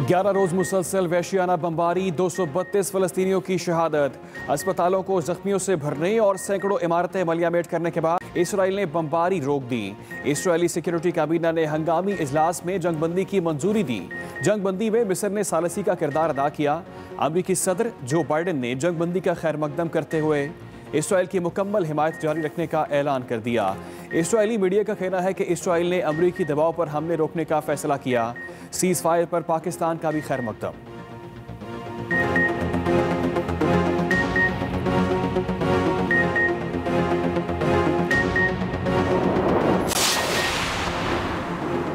11 रोज मुसलसल वहशियाना बमबारी, 232 फलस्तीनियों की शहादत। अस्पतालों को जख्मियों से भरने और सैकड़ों इमारतें मलियामेट करने के बाद इसराइल ने बमबारी रोक दी। इसराइली सिक्योरिटी काबीना ने हंगामी इजलास में जंगबंदी की मंजूरी दी। जंगबंदी में मिस्र ने सालसी का किरदार अदा किया। अमरीकी सदर जो बाइडन ने जंगबंदी का खैर मकदम करते हुए इसराइल की मुकम्मल हिमायत जारी रखने का ऐलान कर दिया। इसराइली मीडिया का कहना है कि इसराइल ने अमरीकी दबाव पर हमले रोकने का फैसला किया। सीज फायर पर पाकिस्तान का भी खैर मकदम।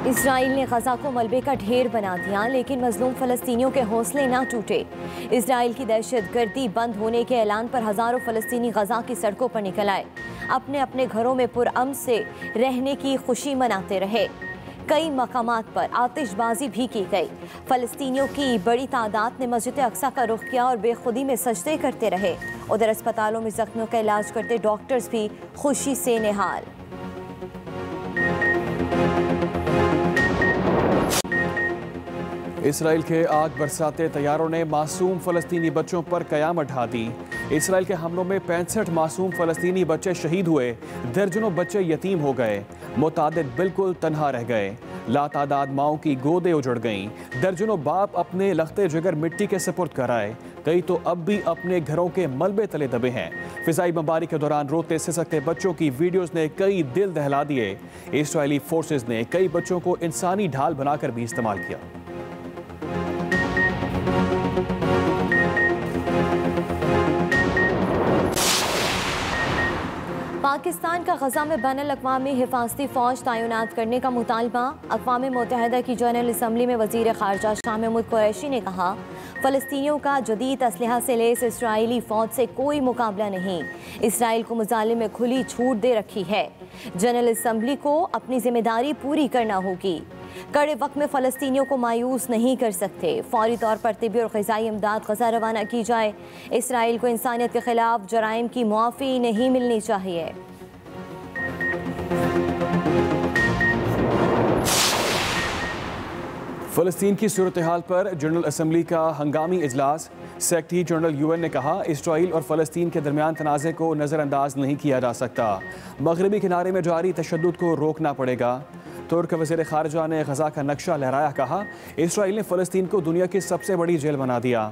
इसराइल ने गजा को मलबे का ढेर बना दिया, लेकिन मजलूम फलस्तीनियों के हौसले ना टूटे। इसराइल की दहशतगर्दी बंद होने के ऐलान पर हजारों फलस्तीनी गजा की सड़कों पर निकल आए। अपने अपने घरों में पुरअमन से रहने की खुशी मनाते रहे। कई मकामात पर आतिशबाजी भी की गई। फलस्तीनियों की बड़ी तादाद ने मस्जिद अक्सा का रुख किया और बेखुदी में सजदे करते रहे। उधर अस्पतालों में जख्मियों का इलाज करते डॉक्टर्स भी खुशी से निहाल। इसराइल के आग बरसाते तैयारों ने मासूम फलस्तीनी बच्चों पर कयामत ढा दी। इसराइल के हमलों में 65 मासूम फलस्तीनी बच्चे शहीद हुए, दर्जनों बच्चे यतीम हो गए, मुतादिद बिल्कुल तन्हा रह गए। लातादाद माओं की गोदें उजड़ गईं, दर्जनों बाप अपने लख्ते जिगर मिट्टी के सपुर्द कराए, कई तो अब भी अपने घरों के मलबे तले दबे हैं। फिजाई बमबारी के दौरान रोते सिसकते बच्चों की वीडियोस ने कई दिल दहला दिए। इसराइली फोर्सेस ने कई बच्चों को इंसानी ढाल बनाकर भी इस्तेमाल किया। पाकिस्तान का गजा में बैनुल-अक़वामी हिफाजती फ़ौज तैनात करने का मुतालबा। अक़वाम मुत्तहिदा की जनरल असम्बली में वज़ीर ख़ारजा शाह महमूद कुरैशी ने कहा, फ़लस्तीनियों का जदीद असलहा से लैस इसराइली फ़ौज से कोई मुकाबला नहीं। इसराइल को मुज़ालिम में खुली छूट दे रखी है। जनरल असम्बली को अपनी जिम्मेदारी पूरी करना होगी। कड़े वक्त में फ़लस्तीनियों को मायूस नहीं कर सकते। फौरी तौर पर तिब्बी और ग़िज़ाई इमदाद गजा रवाना की जाए। इसराइल को इंसानियत के खिलाफ जराइम की मुआफ़ी नहीं मिलनी चाहिए। फ़लस्तीन की सूरत हाल पर जनरल असम्बली का हंगामी इजलास। सेक्रेटरी जनरल UN ने कहा, इसराइल और फ़लस्तीन के दरमियान तनाज़े को नज़रअंदाज नहीं किया जा सकता। मगरबी किनारे में जारी तशद्दुद को रोकना पड़ेगा। तुर्क वज़ीर ख़ारजा ने गजा का नक्शा लहराया, कहा इसराइल ने फ़लस्तीन को दुनिया की सबसे बड़ी जेल बना दिया।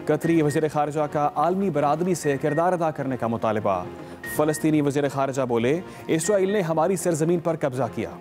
कतरी वज़ीर ख़ारजा का आलमी बरादरी से किरदार अदा करने का मुतालबा। फ़लस्तीनी वज़ीर ख़ारजा बोले, इसराइल ने हमारी सरज़मीन पर कब्जा किया।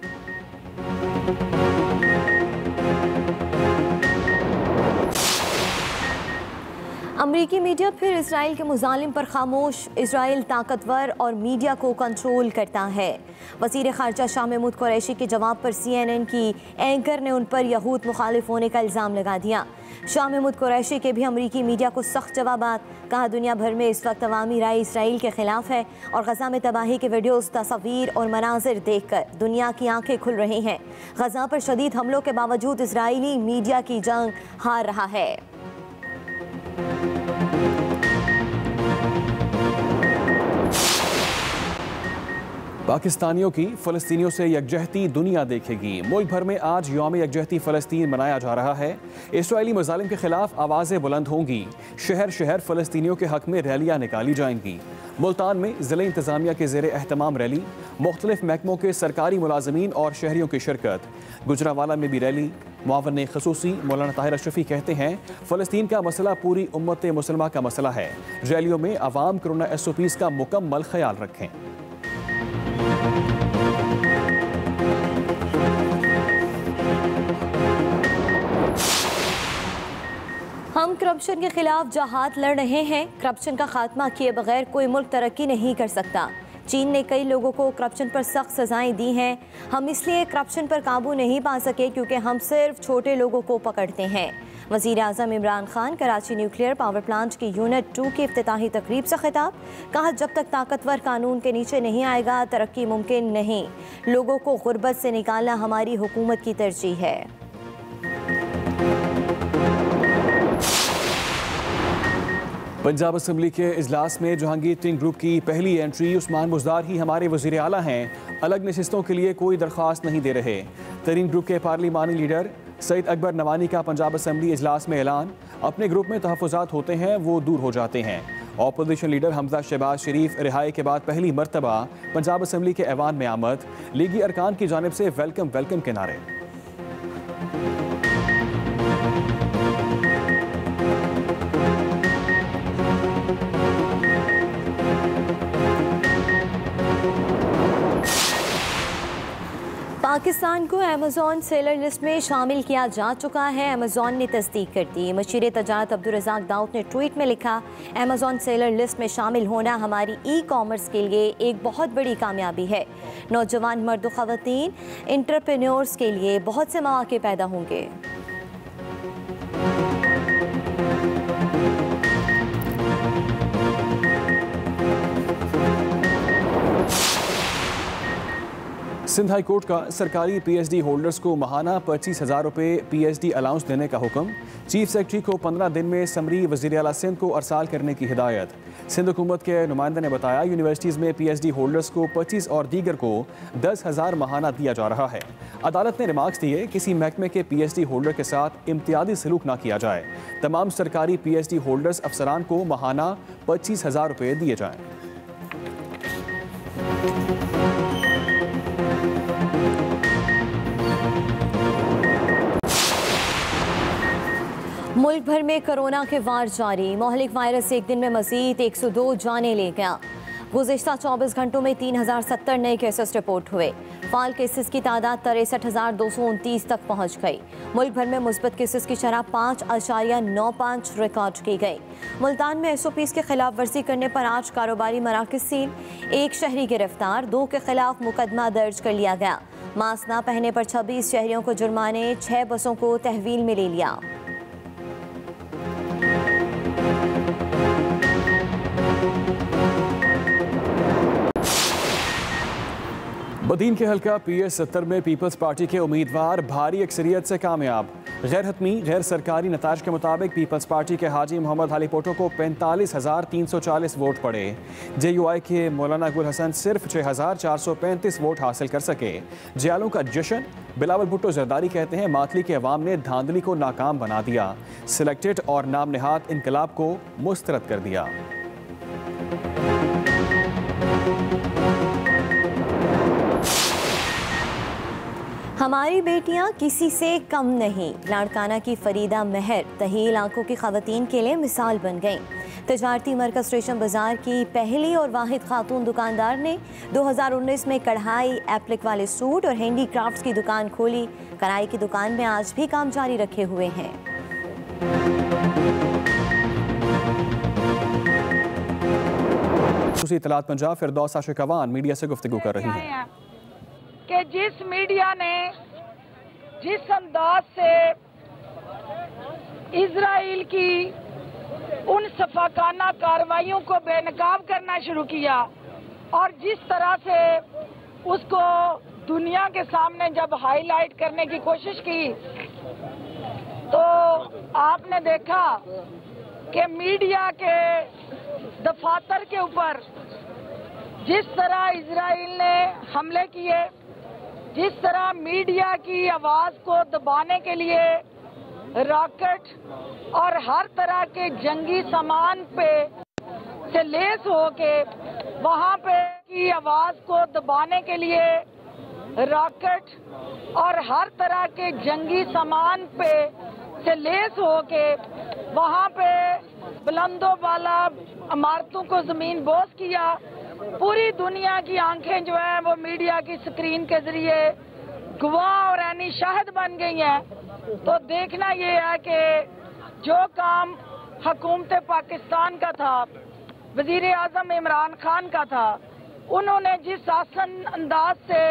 अमरीकी मीडिया फिर इसराइल के मुजालिम पर खामोश। इसराइल ताकतवर और मीडिया को कंट्रोल करता है। वज़ीर ख़ारजा शाह महमूद कुरैशी के जवाब पर CNN की एंकर ने उन पर यहूद मुखालिफ होने का इल्ज़ाम लगा दिया। शाह महमूद कुरैशी के भी अमरीकी मीडिया को सख्त जवाबात। कहा, दुनिया भर में इस वक्त अवामी राय इसराइल के खिलाफ है और गजा में तबाही के वीडियोस, तस्वीर और मनाजिर देखकर दुनिया की आंखें खुल रही हैं। गजा पर शदीद हमलों के बावजूद इसराइली मीडिया की जंग हार रहा है। पाकिस्तानियों की फ़लस्तीनियों से यकजहती दुनिया देखेगी। मुल्क भर में आज यौम यकजहती फ़लस्तीन मनाया जा रहा है। इसराइली मुज़ालिम के खिलाफ आवाज़ें बुलंद होंगी। शहर शहर फ़लस्तीनियों के हक़ में रैलियाँ निकाली जाएंगी। मुल्तान में ज़िला इंतज़ामिया के ज़ेरे एहतमाम रैली, मुख्तलिफ महकमों के सरकारी मुलाज़मीन और शहरियों की शिरकत। गुजरावाला में भी रैली। मुआवन ख़ुसूसी मौलाना ताहिर अशरफी कहते हैं, फ़लस्तीन का मसला पूरी उम्मत मुसलमा का मसला है। रैलियों में अवाम कोरोना SOPs का मुकम्मल ख्याल रखें। हम करप्शन के खिलाफ जहाद लड़ रहे हैं। करप्शन का खात्मा किए बगैर कोई मुल्क तरक्की नहीं कर सकता। चीन ने कई लोगों को करप्शन पर सख्त सजाएं दी हैं। हम इसलिए करप्शन पर काबू नहीं पा सके क्योंकि हम सिर्फ छोटे लोगों को पकड़ते हैं। वज़ीर आज़म Imran Khan Karachi nuclear power plant की यूनिट 2 की इफ्तिताही तकरीब से खिताब। कहा, जब तक ताकतवर कानून के नीचे नहीं आएगा तरक्की मुमकिन नहीं। लोगों को गुर्बत से निकालना हमारी हुकूमत की तरजीह है। पंजाब असम्बली के इजलास में जहांगीर टिंग ग्रुप की पहली एंट्री। उस्मान बुज़दार ही हमारे वज़ीर आला हैं, अलग नशिस्तों के लिए कोई दरख्वास्त नहीं दे रहे। तरीन ग्रुप के पार्लिमानी लीडर सईद अकबर नवानी का पंजाब असम्बली इजलास में ऐलान, अपने ग्रुप में तहफ़्फ़ुज़ात होते हैं वो दूर हो जाते हैं। ऑपोजिशन लीडर हमजा शहबाज शरीफ रिहाई के बाद पहली मरतबा पंजाब असम्बली के ऐवान में आमद, लीगी अरकान की जानिब से वेलकम वेलकम के नारे। पाकिस्तान को अमेज़न सेलर लिस्ट में शामिल किया जा चुका है। अमेज़न ने तस्दीक कर दी। मशीर तजारत अब्दुल रज़ाक दाऊद ने ट्वीट में लिखा, अमेज़न सेलर लिस्ट में शामिल होना हमारी ई कॉमर्स के लिए एक बहुत बड़ी कामयाबी है। नौजवान मर्द व ख़वातीन एंटरप्रेन्योर्स के लिए बहुत से मौके पैदा होंगे। सिंध हाई कोर्ट का सरकारी पीएचडी होल्डर्स को माहाना 25,000 रुपये पीएचडी अलाउंस देने का हुक्म। चीफ सेक्रेटरी को 15 दिन में समरी वज़ीर आला सिंध को अरसाल करने की हिदायत। सिंध हुकूमत के नुमाइंदे ने बताया, यूनिवर्सिटीज़ में पीएचडी होल्डर्स को 25 और दीगर को 10,000 माहाना दिया जा रहा है। अदालत ने रिमार्क्स दिए, किसी महकमे के पीएचडी होल्डर के साथ इम्तियाजी सलूक ना किया जाए। तमाम सरकारी पीएचडी होल्डर्स अफसरान को माहाना 25,000 रुपये दिए जाएँ। मुल्क भर में कोरोना के वार जारी। मोहलिक वायरस एक दिन में मजीद 102 जानें ले गया। गुज़िश्ता 24 घंटों में 3,070 नए केसेस रिपोर्ट हुए। फाल केसेस की तादाद 63,229 तक पहुँच गई। मुल्क भर में मुस्बत केसेस की शरह 5.95 रिकॉर्ड की गई। मुल्तान में SOPs की खिलाफ वर्जी करने पर 8 कारोबारी मराकज़ सील, 1 शहरी गिरफ्तार, 2 के खिलाफ मुकदमा दर्ज कर लिया गया। मास्क न पहनने पर 26 शहरियों को जुर्माने, 6 बसों को तहवील में ले लिया। बदीन के हल्का PS 70 में पीपल्स पार्टी के उम्मीदवार भारी अक्सरियत से कामयाब। गैर हतमी गैर सरकारी नताज के मुताबिक पीपल्स पार्टी के हाजी मोहम्मद हाली पोटो को 45,340 वोट पड़े। JUI के मौलाना गुल हसन सिर्फ 6,435 वोट हासिल कर सके। जियालों का जश्न। बिलावल भुट्टो जरदारी कहते हैं, मातली के अवाम ने धांधली को नाकाम बना दिया। सिलेक्टेड और नाम नहाद इनकलाब को मुस्तरद कर दिया। हमारी बेटियां किसी से कम नहीं। लाड़काना की फरीदा महर तहील आंखों की खवातीन के लिए मिसाल बन गईं। तजारती मरकज स्टेशन बाजार की पहली और वाहिद खातून दुकानदार ने 2019 में कढ़ाई, एप्लिक वाले सूट और हैंडी क्राफ्ट्स की दुकान खोली। कढ़ाई की दुकान में आज भी काम जारी रखे हुए हैं। इत्तलात पंजाब फिरदौस आशिकवान मीडिया से गुफ्तगू कर रही हैं कि जिस मीडिया ने जिस अंदाज से इजराइल की उन सफाकाना कार्रवाइयों को बेनकाब करना शुरू किया और जिस तरह से उसको दुनिया के सामने जब हाईलाइट करने की कोशिश की, तो आपने देखा कि मीडिया के दफातर के ऊपर जिस तरह इजराइल ने हमले किए, जिस तरह मीडिया की आवाज को दबाने के लिए रॉकेट और हर तरह के जंगी सामान पे से लेस होके वहां पे की आवाज को दबाने के लिए रॉकेट और हर तरह के जंगी सामान पे से लेस होके वहां पे बुलंदों वाला इमारतों को जमीन बोस किया। पूरी दुनिया की आंखें जो है वो मीडिया की स्क्रीन के जरिए गवाह और यानी शाहिद बन गई हैं। तो देखना ये है कि जो काम हुकूमत पाकिस्तान का था, वजीर आजम इमरान खान का था, उन्होंने जिस आसान अंदाज से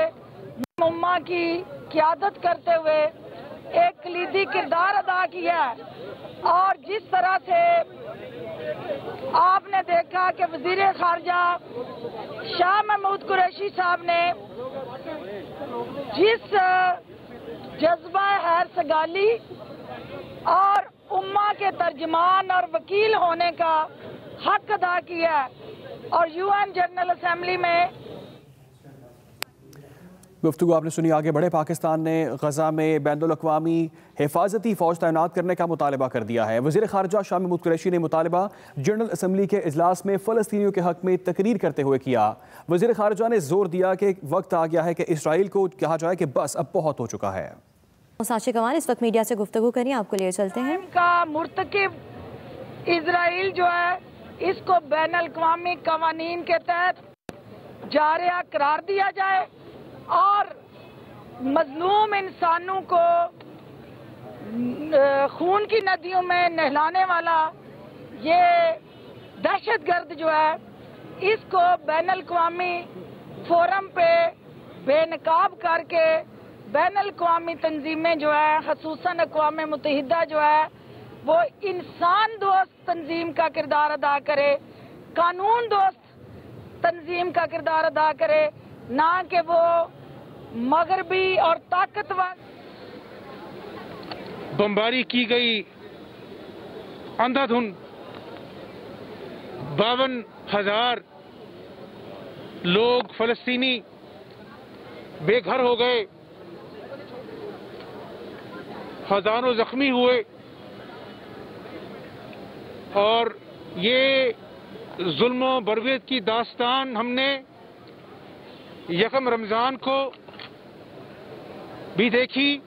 उम्मा की क़यादत करते हुए एक कलीदी किरदार अदा किया और जिस तरह से आपने देखा कि वजीर खारजा शाह महमूद कुरैशी साहब ने जिस जज्बा हैर सगाली और उम्मा के तर्जमान और वकील होने का हक अदा किया और UN जनरल असेंबली में गुफ्तगू आपने सुनी। आगे बढ़े, पाकिस्तान ने गजा में बैनुल अक़वामी हिफाजती फ़ौज तैनात करने का मुतालबा कर दिया है। वज़ीर ख़ारजा शाह महमूद कुरैशी ने मुतालबा जनरल असम्बली के इजलास में फ़लस्तीनियों के हक़ में तकरीर करते हुए किया। वज़ीर ख़ारजा ने ज़ोर दिया कि वक्त आ गया है कि इसराइल को कहा जाए कि बस अब बहुत हो चुका है। साक्षी कमाल इस वक्त मीडिया से गुफ्तगू करिए, आपको लिए चलते हैं। का मुर्तकिब इसराइल जो है, इसको बैनुल अक़वामी क़वानीन के तहत जारिया करार दिया जाए और मजलूम इंसानों को खून की नदियों में नहलाने वाला ये दहशतगर्द जो है, इसको बैनुल अक़वामी फोरम पे बेनकाब करके बैनुल अक़वामी तंजीमें जो है, ख़ुसूसन अक़वाम मुत्तहिदा जो है, वो इंसान दोस्त तंजीम का किरदार अदा करे, कानून दोस्त तंजीम का किरदार अदा करे, ना कि वो मगरबी और ताकतवर। बमबारी की गई अंधाधुंध 52,000 लोग फलस्तीनी बेघर हो गए, हजारों जख्मी हुए और ये जुल्म बरवेद की दास्तान हमने यकम रमज़ान को भी देखी,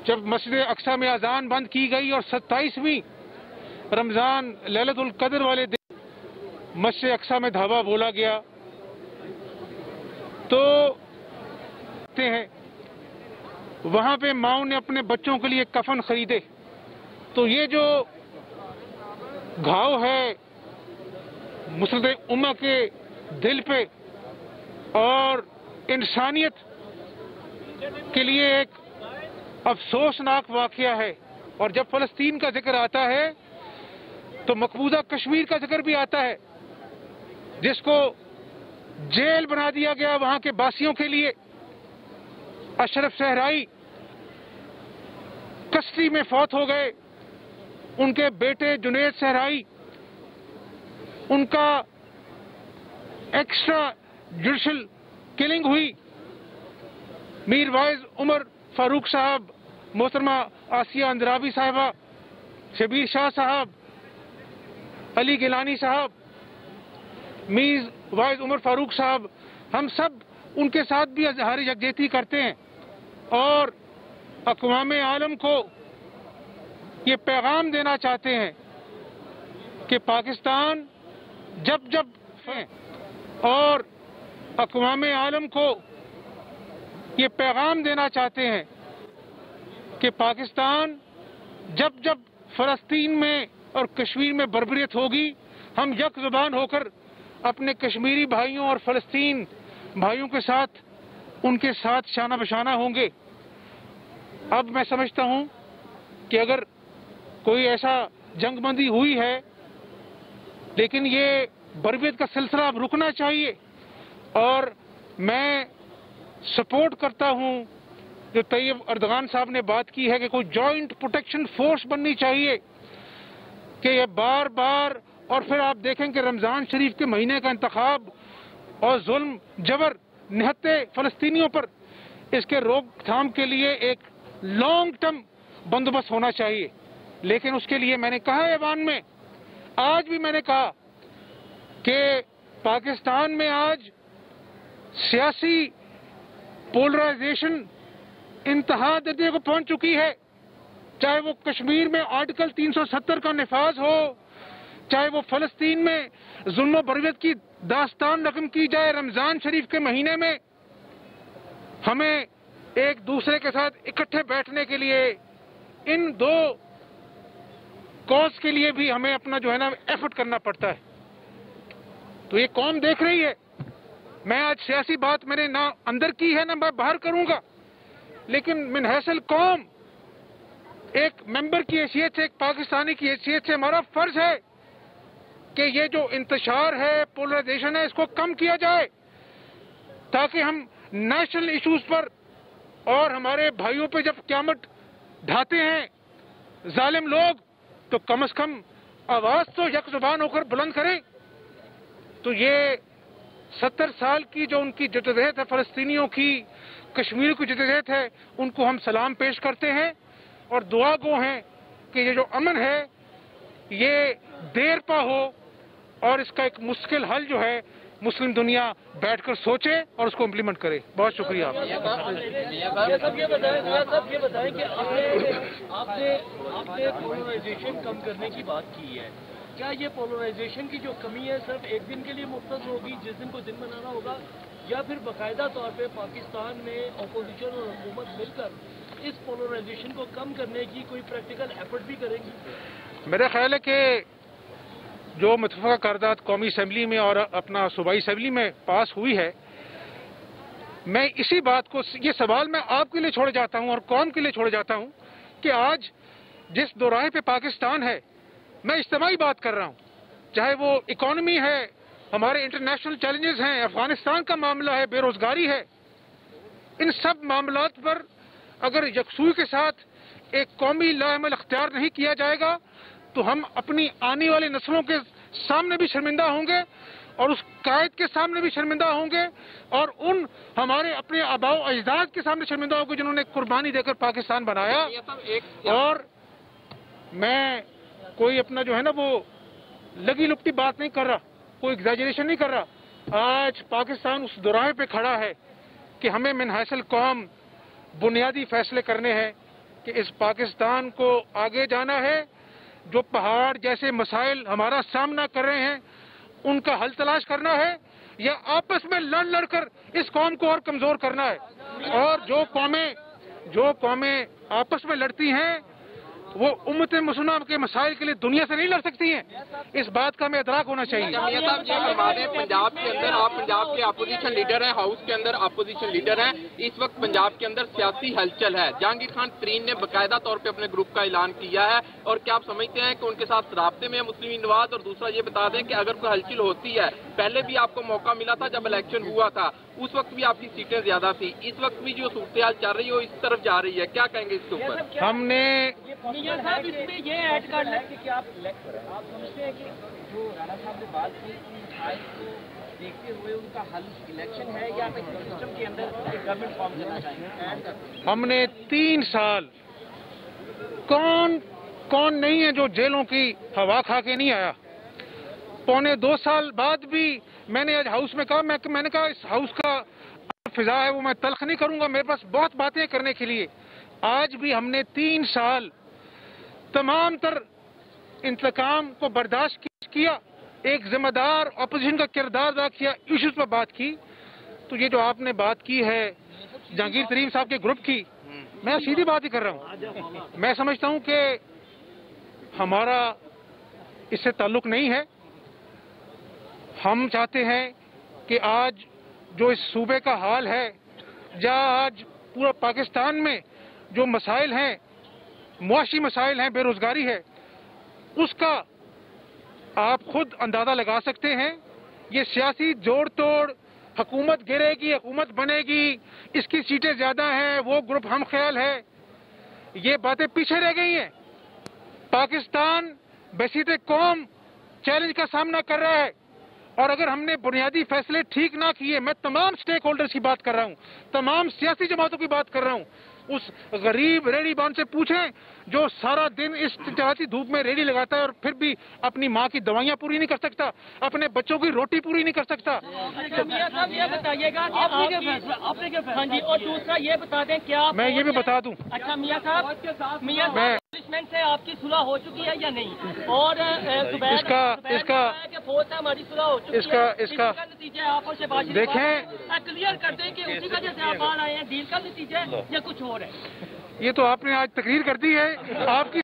जब मस्जिद अक्सा में अजान बंद की गई और 27वीं रमज़ान लैलतुल कद्र वाले दिन मस्जिद अक्सा में धावा बोला गया। तो हैं वहाँ पे माओ ने अपने बच्चों के लिए कफन खरीदे। तो ये जो घाव है मुस्लिम उम्मा के दिल पे और इंसानियत के लिए एक अफसोसनाक वाक़या है। और जब फ़लस्तीन का जिक्र आता है तो मकबूजा कश्मीर का जिक्र भी आता है, जिसको जेल बना दिया गया वहां के बासियों के लिए। अशरफ सहराई कस्टडी में फौत हो गए, उनके बेटे जुनैद सहराई, उनका एक्स्ट्रा जुडिशल किलिंग हुई। मीर वाइज उमर फारूक साहब, मोहतरमा आसिया अंद्राबी साहिबा, शबीर शाह साहब, अली गिलानी साहब, मीर वाइज उमर फारूक साहब, हम सब उनके साथ भी इज़हार यकजहती करते हैं और अक़वाम आलम को ये पैगाम देना चाहते हैं कि पाकिस्तान जब जब और अक़वाम आलम को ये पैगाम देना चाहते हैं कि पाकिस्तान जब जब फ़लस्तीन में और कश्मीर में बर्बरियत होगी, हम यक ज़ुबान होकर अपने कश्मीरी भाइयों और फ़लस्तीन भाइयों के साथ उनके साथ शाना बशाना होंगे। अब मैं समझता हूं कि अगर कोई ऐसा जंगबंदी हुई है, लेकिन ये बर्बरियत का सिलसिला अब रुकना चाहिए। और मैं सपोर्ट करता हूं जो तैयब अर्दगान साहब ने बात की है कि कोई जॉइंट प्रोटेक्शन फोर्स बननी चाहिए कि ये बार बार, और फिर आप देखें कि रमज़ान शरीफ के महीने का इंतखाब और जुल्म जबर निहत्ते फ़लस्तीनियों पर, इसके रोकथाम के लिए एक लॉन्ग टर्म बंदोबस्त होना चाहिए। लेकिन उसके लिए मैंने कहा ऐवान में, आज भी मैंने कहा कि पाकिस्तान में आज सियासी पोलराइजेशन इंतहा दर्जे को पहुंच चुकी है। चाहे वो कश्मीर में आर्टिकल 370 का निफाज हो, चाहे वो फ़लस्तीन में जुल्म बरवत की दास्तान रकम की जाए रमज़ान शरीफ के महीने में। हमें एक दूसरे के साथ इकट्ठे बैठने के लिए, इन दो कॉज के लिए भी हमें अपना जो है ना एफर्ट करना पड़ता है। तो ये कौम देख रही है। मैं आज सियासी बात मैंने ना अंदर की है ना मैं बाहर करूंगा, लेकिन मिन हैसल कौम, एक मेंबर की हैसियत से, एक पाकिस्तानी की हैसियत से हमारा फर्ज है कि ये जो इंतशार है, पोलराइजेशन है, इसको कम किया जाए, ताकि हम नेशनल इश्यूज पर और हमारे भाइयों पे जब क़यामत ढाते हैं जालिम लोग, तो कम से कम आवाज तो यक जुबान होकर बुलंद करें। तो ये 70 साल की जो उनकी जद्दोजहद है फ़लस्तीनियों की, کشمیر کی جدوجہد ہے ان کو ہم سلام پیش کرتے ہیں اور دعا گو ہیں کہ یہ جو امن ہے یہ دیر پا ہو اور اس کا ایک مشکل حل جو ہے مسلم دنیا بیٹھ کر سوچے اور اس کو امپلیمنٹ کرے. بہت شکریہ. یہ بتائیں کہ آپ نے پولرائزیشن کم کرنے کی بات کی ہے. کیا یہ پولرائزیشن کی جو کمی ہے صرف ایک دن کے لیے مختص ہوگی جس دن کو دن منانا ہوگا, یا پھر باقاعدہ طور پہ پاکستان میں اپوزیشن اور حکومت مل کر اس پولرائزیشن کو کم کرنے کی کوئی پریکٹیکل ایفرٹ بھی کرے گی؟ میرا خیال ہے کہ جو متفقہ قرارداد قومی اسمبلی میں اور اپنا صوبائی اسمبلی میں پاس ہوئی ہے, میں اسی بات کو, یہ سوال میں آپ کے لیے چھوڑ جاتا ہوں اور قوم کے لیے چھوڑ جاتا ہوں کہ آج جس دوراہے پہ پاکستان ہے, میں اجتماعی بات کر رہا ہوں, چاہے وہ اکانومی ہے, ہمارے انٹرنیشنل چیلنجز ہیں, افغانستان کا معاملہ ہے, بے روزگاری ہے, ان سب معاملات پر اگر یکسوئی کے ساتھ ایک قومی لاعمل اختیار نہیں کیا جائے گا تو ہم اپنی آنے والی نسلوں کے سامنے بھی شرمندہ ہوں گے اور اس قائد کے سامنے بھی شرمندہ ہوں گے اور ان ہمارے اپنے آباء و اجداد کے سامنے شرمندہ ہوں گے جنہوں نے قربانی دے کر پاکستان بنایا. اور میں کوئی اپنا جو ہے نا وہ لگی لپٹی بات نہیں کر رہا, کوئی ایگزیجریشن نہیں کر رہا. آج پاکستان اس دوراہے پہ کھڑا ہے کہ ہمیں من حیث القوم بنیادی فیصلے کرنے ہیں کہ اس پاکستان کو آگے جانا ہے. جو پہاڑ جیسے مسائل ہمارا سامنا کر رہے ہیں ان کا حل تلاش کرنا ہے, یا آپس میں لڑ کر اس قوم کو اور کمزور کرنا ہے. اور جو قومیں آپس میں لڑتی ہیں وہ امت مسلمہ کے مسائل کے لیے دنیا سے نہیں لڑ سکتی ہیں. اس بات کا ہمیں ادراک ہونا چاہیے. پنجاب کے اندر آپ پنجاب کے اپوزیشن لیڈر ہیں, ہاؤس کے اندر اپوزیشن لیڈر ہیں, اس وقت پنجاب کے اندر سیاسی ہلچل ہے. جہانگیر خان ترین نے باقاعدہ طور پہ اپنے گروپ کا اعلان کیا ہے, اور کیا آپ سمجھتے ہیں کہ ان کے ساتھ رابطے میں مسلم نواز؟ اور دوسرا یہ بتا دیں کہ اگر کوئی ہلچل ہوتی ہے, پہلے بھی آپ کو موقع ملا تھا جب الیکشن ہوا تھا, اس وقت بھی آپ کی سیٹیں زیادہ تھی, اس وقت بھی جو صورتحال چل رہی ہے وہ اس طرف جا رہی ہے, کیا کہیں گے اس کے اوپر؟ ہم نے یہ ایڈ کر لیں کہ آپ سمجھتے ہیں کہ جو رانا صاحب نے بات کی کو دیکھتے ہوئے ان کا حل الیکشن ہے یا سسٹم کے اندر گورنمنٹ فارم کرنا چاہیں گے؟ ہم نے 3 سال کون نہیں ہے جو جیلوں کی ہوا کھا کے نہیں آیا. 2.25 سال بعد بھی میں نے آج ہاؤس میں کہا, میں نے کہا اس ہاؤس کا فضا ہے وہ میں تلخ نہیں کروں گا, میرے پاس بہت باتیں کرنے کے لیے. آج بھی ہم نے 3 سال تمام تر انتقام کو برداشت کیا, ایک ذمہ دار اپوزیشن کا کردار ادا کیا, ایشوز پر بات کی. تو یہ جو آپ نے بات کی ہے جہانگیر ترین صاحب کے گروپ کی, میں سیدھی بات ہی کر رہا ہوں. میں سمجھتا ہوں کہ ہمارا اس سے تعلق نہیں ہے. ہم چاہتے ہیں کہ آج جو اس صوبے کا حال ہے, یا آج پورا پاکستان میں جو مسائل ہیں, معاشی مسائل ہیں, بے روزگاری ہے, اس کا آپ خود اندازہ لگا سکتے ہیں. یہ سیاسی جوڑ توڑ, حکومت گرے گی, حکومت بنے گی, اس کی سیٹیں زیادہ ہیں, وہ گروپ ہم خیال ہے, یہ باتیں پیچھے رہ گئی ہیں. پاکستان بحیثیت قوم چیلنج کا سامنا کر رہا ہے, اور اگر ہم نے بنیادی فیصلے ٹھیک نہ کیے, میں تمام سٹیک ہولڈرز کی بات کر رہا ہوں, تمام سیاسی جماعتوں کی بات کر رہا ہوں, اس غریب ریڑھی بان سے پوچھیں جو سارا دن اس چاہتی دھوپ میں ریڑھی لگاتا ہے اور پھر بھی اپنی ماں کی دوائیاں پوری نہیں کر سکتا, اپنے بچوں کی روٹی پوری نہیں کر سکتا. میاں صاحب یہ بتائیے گا کہ ہاں جی, اور دوسرا یہ بتا دیں کیا میں یہ بھی بتا دوں. اچھا میاں صاحب پولیسمنٹ سے آپ کی صلح ہو چکی ہے یا نہیں؟ اور فوج سے ہماری صلح ہو چکی ہے, اس کا نتیجہ آپ سے بات دیکھیں کلیئر کر دیں کہ اسی وجہ سے آپ باہر آئے ہیں, ڈیل کا نتیجہ ہے یا کچھ اور ہے؟ یہ تو آپ نے آج تقریر کر دی ہے, آپ کی